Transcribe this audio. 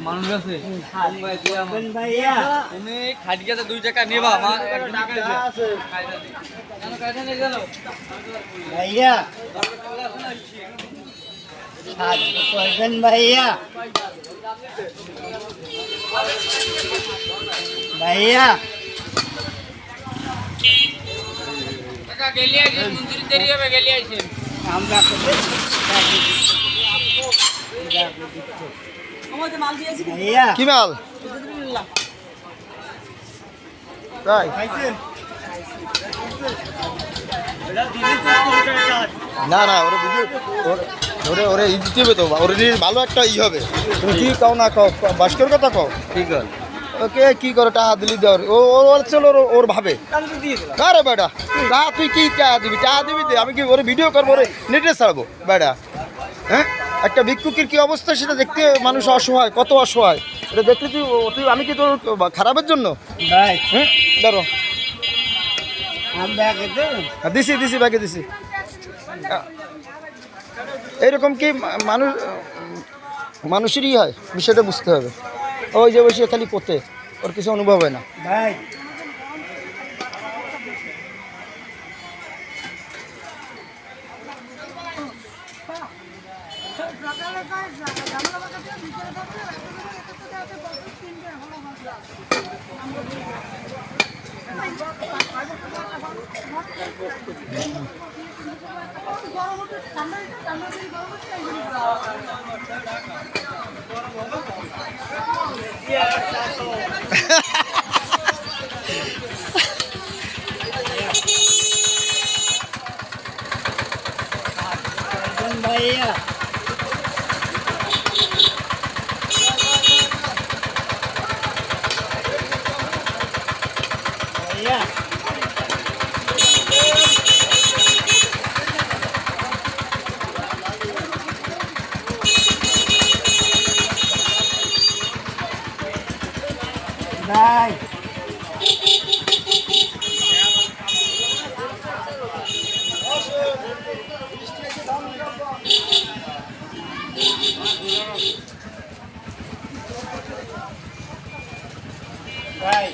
মানুষ আছে ভাইয়া তুমি খাটিয়াতে 2 টাকা নেবা আমার টাকা আছে কায়দা নিয়ে গেল ভাইয়া সাহায্য করবেন ভাইয়া ভাইয়া টাকা গেলি আইছেন মঞ্জুরি দেরি হবে গেলি আইছেন আমরা কি মাল তাই না না ওরা ভিডিও ওরে ওরে ই দিতে হবে তো ওরে ভালো একটা ই হবে তুমি কি কও না কও বাস্কের কথা কও ঠিক আছে ওকে কি করে টাকা দিলি দেওয়ার ও ওর চলো ওর ভাবে আরে বেটা টাকা তুই কি টাকা দিবি দে আমি কি ওরে ভিডিও করবো ওরে নেটে ছাড়বো বেটা হ্যাঁ একটা ভিক্ষুকের কি অবস্থা সেটা দেখতে মানুষ অসহায় কত অসহায় এটা দেখলে তুই আমি কি তোর খারাপের জন্য ভাই হ্যাঁ ধরো দিছি ব্যাগে দিছি এরকম কি মানুষেরই হয় বিষয়টা বুঝতে হবে ওই যে বসে খালি পড়তে ওর কিছু অনুভব হয় না ভাই भैया भैया भाई भाई